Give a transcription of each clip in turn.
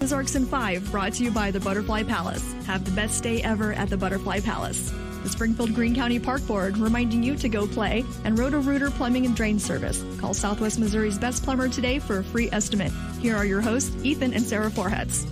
Ozarks in 5, brought to you by the Butterfly Palace. Have the best day ever at the Butterfly Palace. The Springfield Greene County Park Board reminding you to go play, and Roto-Rooter Plumbing and Drain Service. Call Southwest Missouri's best plumber today for a free estimate. Here are your hosts, Ethan and Sarah Foreheads.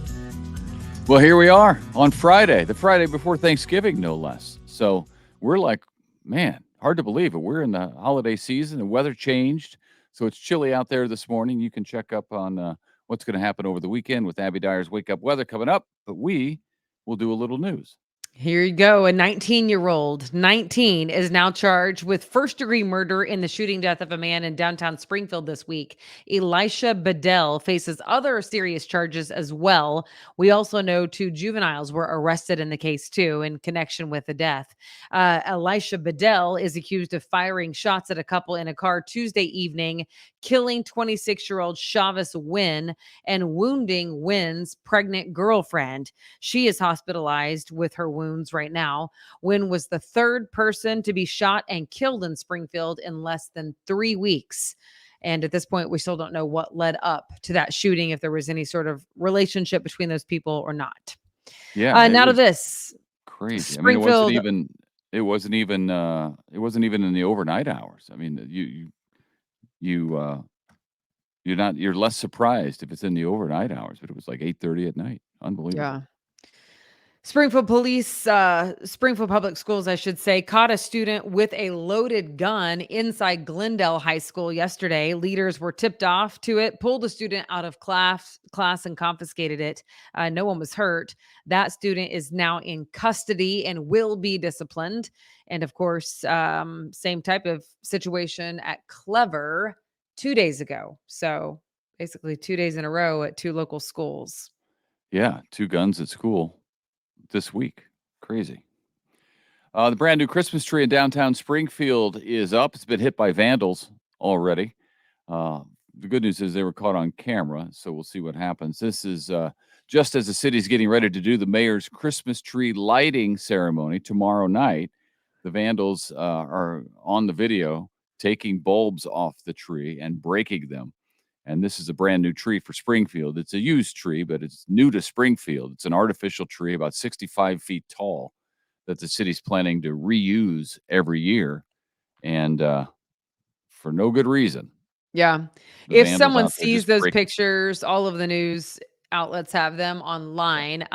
Well, here we are on Friday, the Friday before Thanksgiving, no less. So we're like, man, hard to believe it. We're in the holiday season. The weather changed, so it's chilly out there this morning. You can check up on what's going to happen over the weekend with Abby Dyer's Wake Up Weather coming up, but we will do a little news. Here you go. A 19-year-old, 19, is now charged with first-degree murder in the shooting death of a man in downtown Springfield this week. Elisha Bedell faces other serious charges as well. We also know 2 juveniles were arrested in the case, too, in connection with the death. Elisha Bedell is accused of firing shots at a couple in a car Tuesday evening, killing 26-year-old Chavis Wynn and wounding Wynn's pregnant girlfriend. She is hospitalized with her wounds right now. Wynn was the 3rd person to be shot and killed in Springfield in less than 3 weeks. And at this point, we still don't know what led up to that shooting, if there was any sort of relationship between those people or not. Yeah. Now to this. Crazy. Springfield, I mean, it wasn't even in the overnight hours. I mean, you're less surprised if it's in the overnight hours, but it was like 8:30 at night. Unbelievable. yeah. Springfield police, Springfield Public Schools, I should say, caught a student with a loaded gun inside Glendale High School yesterday. Leaders were tipped off to it, pulled the student out of class and confiscated it. No one was hurt. That student is now in custody and will be disciplined. And of course, same type of situation at Clever 2 days ago. So basically 2 days in a row at 2 local schools. Yeah, 2 guns at school this week. Crazy. The brand new Christmas tree in downtown Springfield is up. It's been hit by vandals already. The good news is they were caught on camera, so we'll see what happens. This is just as the city's getting ready to do the mayor's Christmas tree lighting ceremony tomorrow night. The vandals are on the video taking bulbs off the tree and breaking them. And this is a brand new tree for Springfield. It's a used tree, but it's new to Springfield. It's an artificial tree about 65 feet tall that the city's planning to reuse every year, and for no good reason. Yeah. The If vandals someone out there sees just those breaking. pictures, all of the news outlets have them online.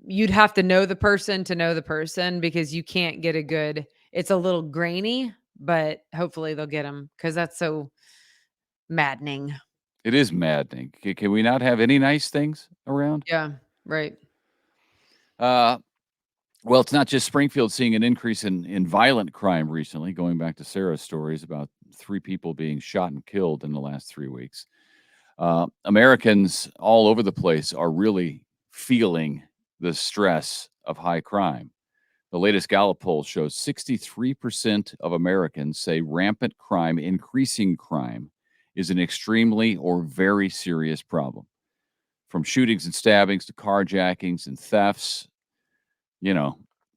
You'd have to know the person because you can't get a good, it's a little grainy, but hopefully they'll get them because that's so maddening. It is maddening. Can we not have any nice things around? Yeah, right. Well, it's not just Springfield seeing an increase in violent crime recently, going back to Sarah's stories about 3 people being shot and killed in the last 3 weeks. Americans all over the place are really feeling the stress of high crime. The latest Gallup poll shows 63% of Americans say rampant crime, increasing crime, is an extremely or very serious problem. From shootings and stabbings to carjackings and thefts,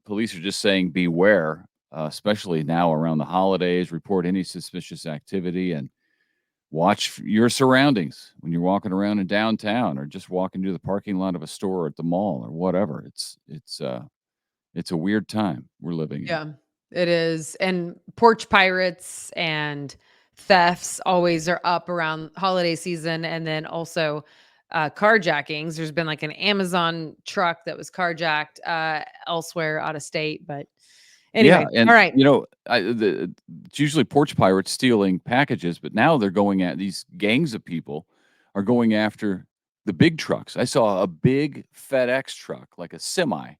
police are just saying beware, especially now around the holidays. Report any suspicious activity and watch your surroundings when you're walking around in downtown or just walking to the parking lot of a store or at the mall or whatever. It's a weird time we're living in. Yeah, it is. And porch pirates and thefts always are up around holiday season. And then also carjackings. There's been like an Amazon truck that was carjacked elsewhere out of state. But anyway, Yeah, and all right. it's usually porch pirates stealing packages, but now they're going at these gangs of people are going after the big trucks. I saw a big FedEx truck, like a semi,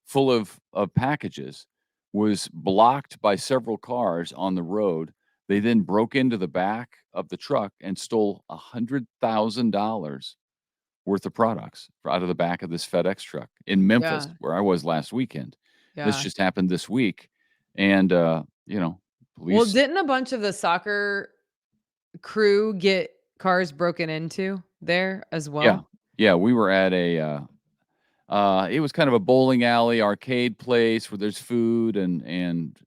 full of packages, was blocked by several cars on the road. They then broke into the back of the truck and stole $100,000 worth of products out of the back of this FedEx truck in Memphis, Yeah. where I was last weekend. This Yeah. just happened this week. And, Well, police. didn't a bunch of the soccer crew get cars broken into there as well? Yeah, we were at it was kind of a bowling alley arcade place where there's food and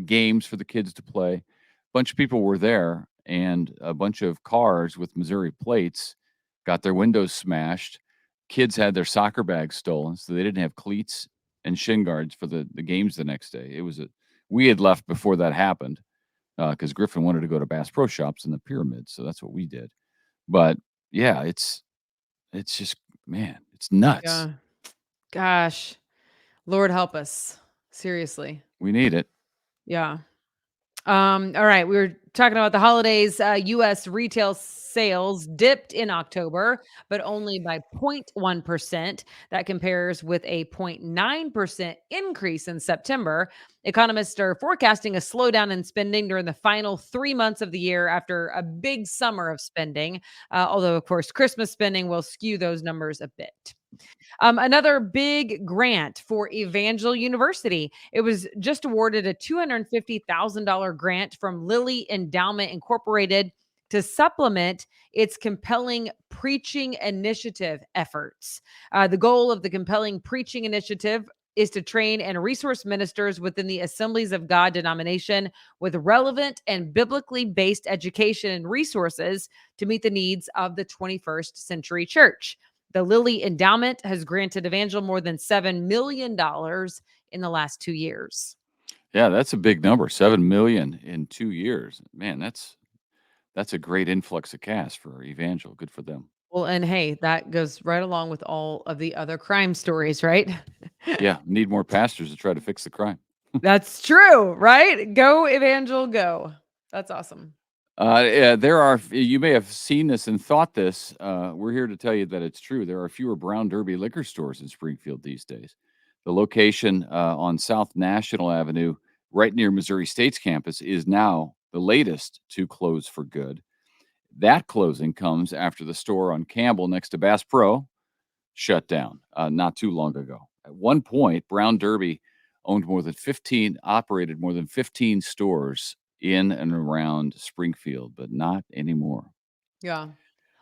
games for the kids to play. A bunch of people were there, and a bunch of cars with Missouri plates got their windows smashed. Kids had their soccer bags stolen, so they didn't have cleats and shin guards for the games the next day. We had left before that happened because Griffin wanted to go to Bass Pro Shops in the Pyramid, so that's what we did. But yeah, it's just, man, it's nuts. Yeah. Gosh, Lord help us. Seriously. We need it. Yeah. All right. We were talking about the holidays. US retail sales dipped in October, but only by 0.1%. That compares with a 0.9% increase in September. Economists are forecasting a slowdown in spending during the final 3 months of the year after a big summer of spending. Although, of course, Christmas spending will skew those numbers a bit. Another big grant for Evangel University. It was just awarded a $250,000 grant from Lilly Endowment Incorporated to supplement its compelling preaching initiative efforts. The goal of the compelling preaching initiative is to train and resource ministers within the Assemblies of God denomination with relevant and biblically based education and resources to meet the needs of the 21st century church. The Lilly Endowment has granted Evangel more than $7 million in the last 2 years. Yeah, that's a big number. 7 million in 2 years. Man, that's a great influx of cash for Evangel. Good for them. Well, and hey, that goes right along with all of the other crime stories, right? Yeah, need more pastors to try to fix the crime. That's true, right? Go Evangel, go. That's awesome. Yeah, you may have seen this and thought this. We're here to tell you that it's true. There are fewer Brown Derby liquor stores in Springfield these days. The location on South National Avenue, right near Missouri State's campus, is now the latest to close for good. That closing comes after the store on Campbell next to Bass Pro shut down not too long ago. At one point, Brown Derby operated more than 15 stores in and around Springfield, but not anymore. Yeah.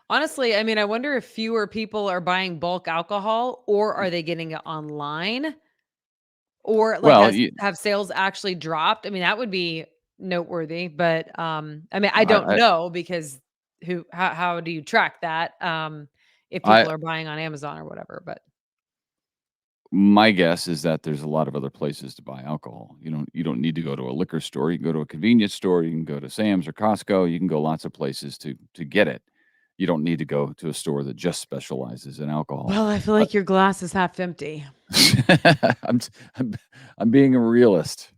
Honestly, I mean, I wonder if fewer people are buying bulk alcohol or are they getting it online? Or, like, Well, have sales actually dropped? I mean, that would be noteworthy, but, I mean, I don't I, know because how do you track that, if I, people are buying on Amazon or whatever, but my guess is that there's a lot of other places to buy alcohol. You don't need to go to a liquor store. You can go to a convenience store. You can go to Sam's or Costco. You can go lots of places to get it. You don't need to go to a store that just specializes in alcohol. well, I feel like your glass is half empty. I'm, I'm I'm being a realist.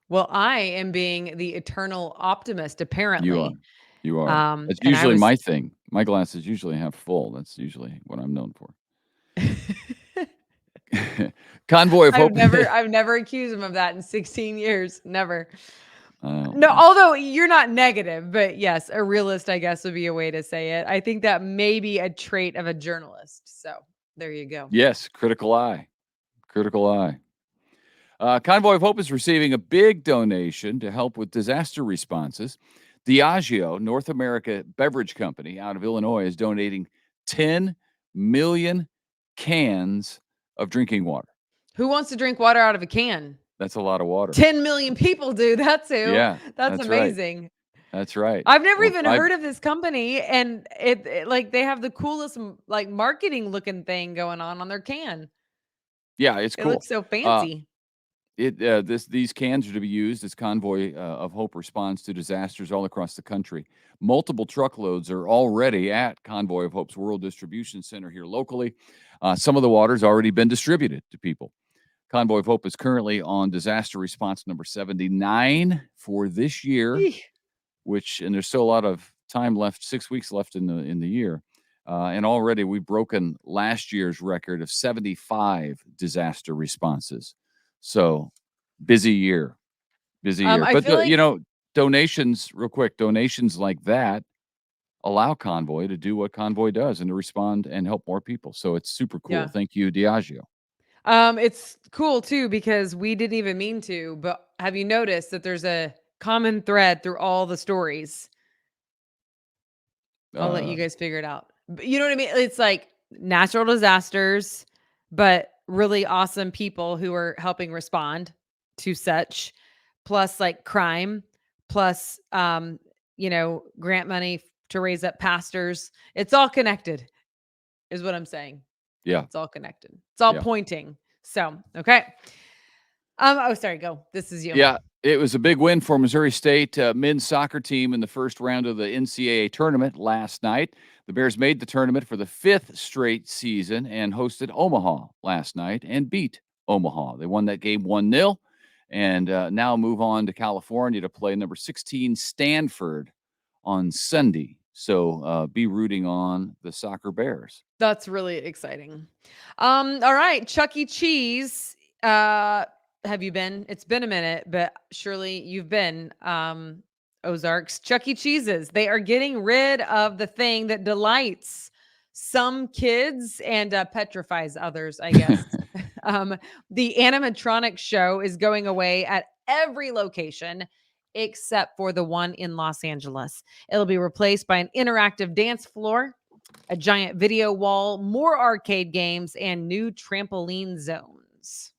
Well, I am being the eternal optimist, You are. apparently, You are. That's and I usually was my thing. My glass is usually half full. That's usually what I'm known for. Convoy of Hope. I've never accused him of that in 16 years, never. Oh, No, although you're not negative, but yes, a realist, I guess, would be a way to say it. I think that may be a trait of a journalist. So there you go. yes, critical eye. Critical eye. Convoy of Hope is receiving a big donation to help with disaster responses. Diageo, North America Beverage Company out of Illinois, is donating 10 million cans of drinking water. Who wants to drink water out of a can? That's a lot of water. 10 million people do. That's who. Yeah, That's that's right. amazing. That's right. I've never Or even 5 heard of this company, and like they have the coolest like marketing looking thing going on their can. Yeah, it's It cool. looks so fancy. These cans are to be used as Convoy of Hope responds to disasters all across the country. Multiple truckloads are already at Convoy of Hope's World Distribution Center here locally. Some of the water's already been distributed to people. Convoy of Hope is currently on disaster response number 79 for this year, Eeh. and there's still a lot of time left, 6 weeks left in the year. And already we've broken last year's record of 75 disaster responses. So busy year. I But feel like donations, real quick, donations like that allow Convoy to do what Convoy does and to respond and help more people. So it's super cool. yeah. Thank you, Diageo. It's cool too because we didn't even mean to, but have you noticed that there's a common thread through all the stories? I'll let you Uh, guys figure it out. But you know what I mean? It's like natural disasters, but really awesome people who are helping respond to such, plus like crime, plus grant money to raise up pastors. It's all connected, is what I'm saying. Yeah. It's all connected. It's all Yeah. pointing. So, okay. Oh, sorry, go. This is you. Yeah, it was a big win for Missouri State men's soccer team in the first round of the NCAA tournament last night. The Bears made the tournament for the 5th straight season and hosted Omaha last night and beat Omaha. They won that game 1-0 and now move on to California to play number 16 Stanford on Sunday. So be rooting on the soccer Bears. That's really exciting. All right, Chuck E. Cheese. Have you been? It's been a minute, but surely you've been. Ozarks, Chuck E. Cheese's. They are getting rid of the thing that delights some kids and petrifies others, I guess. The animatronic show is going away at every location except for the one in Los Angeles. It'll be replaced by an interactive dance floor, a giant video wall, more arcade games, and new trampoline zones.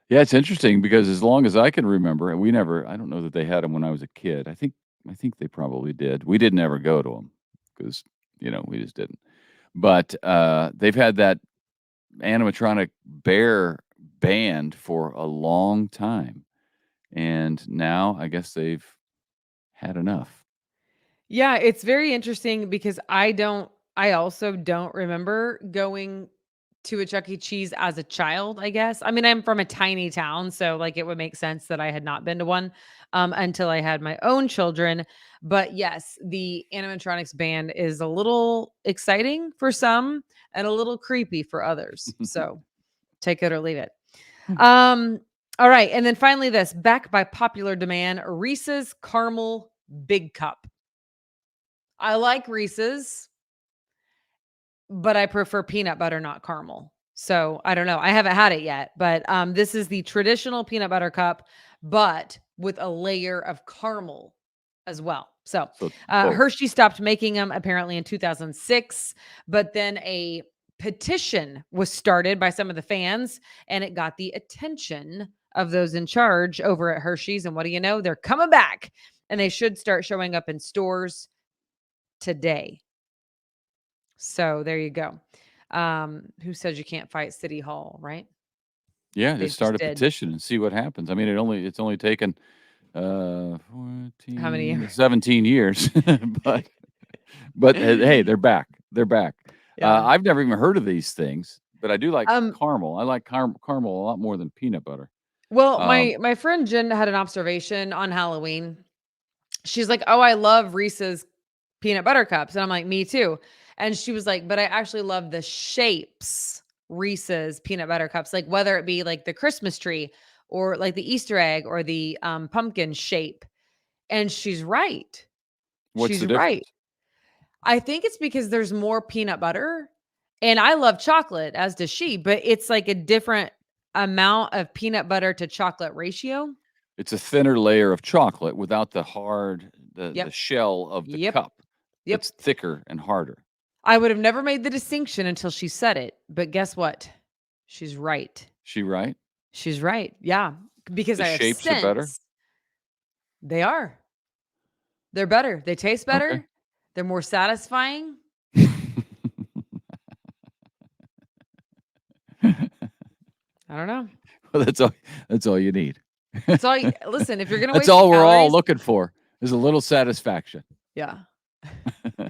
Yeah, it's interesting because as long as I can remember, and I don't know that they had them when I was a kid. I think they probably did. We didn't ever go to them because, we just didn't. But they've had that animatronic bear banned for a long time. And now I guess they've had enough. Yeah, it's very interesting because I also don't remember going to a Chuck E. Cheese as a child, I guess. I mean, I'm from a tiny town, so like it would make sense that I had not been to one until I had my own children. But yes, the animatronics ban is a little exciting for some and a little creepy for others. So take it or leave it. All right. And then finally, this back by popular demand, Reese's Caramel Big Cup. I like Reese's, but I prefer peanut butter, not caramel. So I don't know. I haven't had it yet, but this is the traditional peanut butter cup, but with a layer of caramel as well. So both. Hershey stopped making them apparently in 2006, but then a petition was started by some of the fans and it got the attention of those in charge over at Hershey's. And what do you know? They're coming back and they should start showing up in stores today. So there you go. Who says you can't fight City Hall, right? Yeah, They just start a just did. petition and see what happens. I mean, it's only taken 14, How many years? 17 years. but hey, they're back. They're back. Yeah. I've never even heard of these things, but I do like Um, caramel. I like caramel a lot more than peanut butter. Well, Um, my friend Jen had an observation on Halloween. She's like, "Oh, I love Reese's peanut butter cups." And I'm like, "Me too." And she was like, "But I actually love the shapes Reese's peanut butter cups, like whether it be like the Christmas tree or like the Easter egg or the pumpkin shape." And she's right. what's the She's right. difference? I think it's because there's more peanut butter and I love chocolate as does she, but it's like a different amount of peanut butter to chocolate ratio. It's a thinner layer of chocolate without the the Yep. shell of the Yep. cup. Yep. That's thicker and harder. I would have never made the distinction until she said it, but guess what? She's right. She right? She's right. Yeah, because The I have shapes are better. sense. They are. They're better. They taste better. Okay. They're more satisfying. I don't know. Well, that's all you need. That's all. Listen, if you're gonna That's waste the all we're all calories, looking for is a little satisfaction. yeah.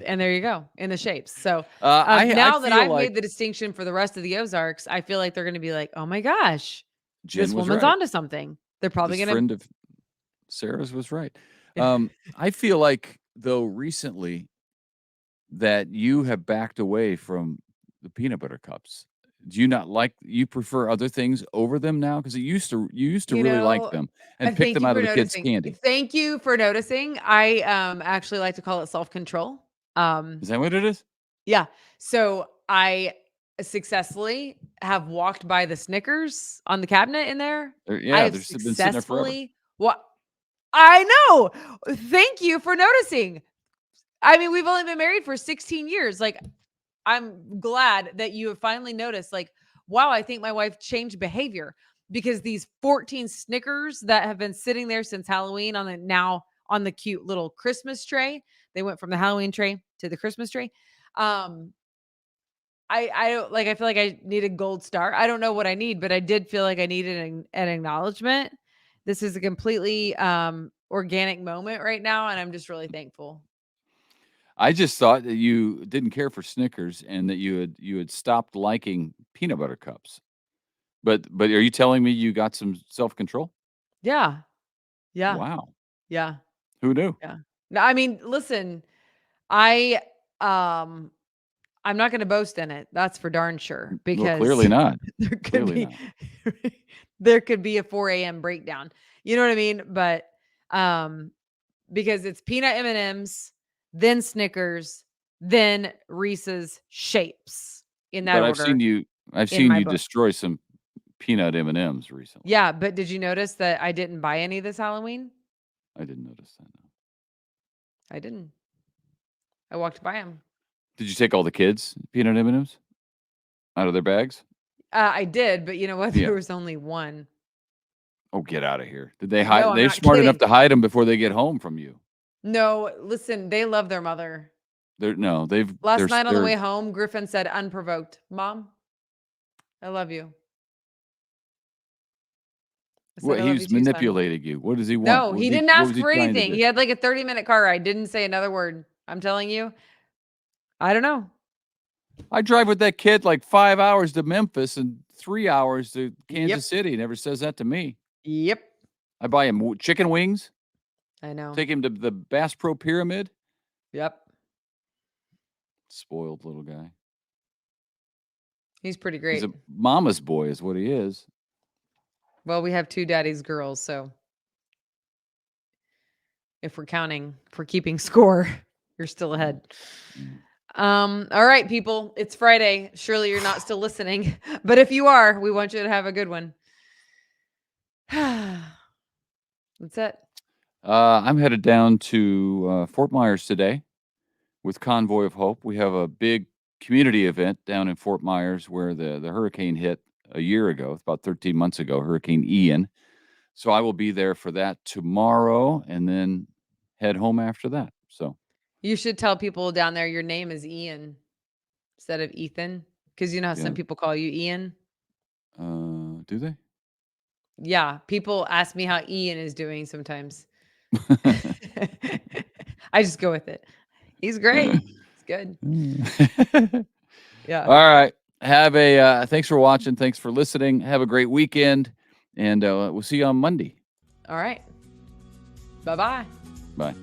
And there you go in the shapes. So I now that feel I've like made the distinction for the rest of the Ozarks, I feel like they're going to be like, "Oh my gosh, Jen this was woman's right. onto something." They're probably This going friend of Sarah's was right. I feel like though recently that you have backed away from the peanut butter cups. Do you not like? You prefer other things over them now? Because you used to You really like know, them and pick thank them you out for of the kids' noticing. candy. Thank you for noticing. I actually like to call it self-control. Is that what it is? Yeah. So I successfully have walked by the Snickers on the cabinet in there. I Yeah, have they've been sitting there forever. successfully what I know. Thank you for noticing. I mean, we've only been married for 16 years. Like, I'm glad that you have finally noticed, like, wow, I think my wife changed behavior because these 14 Snickers that have been sitting there since Halloween on the cute little Christmas tray, They went from the Halloween tree to the Christmas tree. I don't like, I feel like I need a gold star. I don't know what I need, but I did feel like I needed an acknowledgement. This is a completely organic moment right now, and I'm just really thankful. I just thought that you didn't care for Snickers and that you had stopped liking peanut butter cups. But are you telling me you got some self-control? Yeah. Yeah. Wow. Yeah. Who knew? Yeah. No, I mean, listen, I um I'm not gonna boast in it. That's for darn sure Well, because clearly not. there could Clearly be not. there could be a 4 a.m. breakdown. You know what I mean? But um because it's peanut M&Ms, then Snickers, then Reese's Shapes in that But order I've in seen my you book. destroy some peanut M&Ms recently. Yeah, but did you notice that I didn't buy any this Halloween? I didn't notice that, no. I didn't. I walked by them. Did you take all the kids' peanut M&Ms out of their bags? I did, but you know what? Yeah. There was only one. Oh, get out of here. Did they No, hide? I'm They're not smart enough kidding. to hide them before they get home from you. No, listen, they love their mother. They're Last night on the they're way home, Griffin said unprovoked, "Mom, I love you." I said, what "I he love you was too, son." manipulating you. What does he want? No, he didn't What ask was he for trying to anything. do? He had like a 30-minute car ride, didn't say another word. I'm telling you. I don't know. I drive with that kid like 5 hours to Memphis and 3 hours to Yep. Kansas City. Never says that to me. Yep. I buy him chicken wings, I know. take him to the Bass Pro Pyramid. Yep. Spoiled little guy. He's pretty He's great. a mama's boy is what he is. Well, we have two daddy's girls, so if we're counting, if we're keeping score, you're still ahead. Mm. All right, people. It's Friday. Surely you're not still listening. But if you are, we want you to have a good one. That's it. I'm headed down to Fort Myers today with Convoy of Hope. We have a big community event down in Fort Myers where the hurricane hit a year ago, about 13 months ago, Hurricane Ian. So I will be there for that tomorrow and then head home after that. So You should tell people down there your name is Ian instead of Ethan. Because you know how yeah, some people call you Ian? do they? Yeah. People ask me how Ian is doing sometimes. I just go with it. He's great. It's good. Yeah. All right. Have a thanks for watching. Thanks for listening. Have a great weekend, and we'll see you on Monday. All right. Bye-bye. Bye.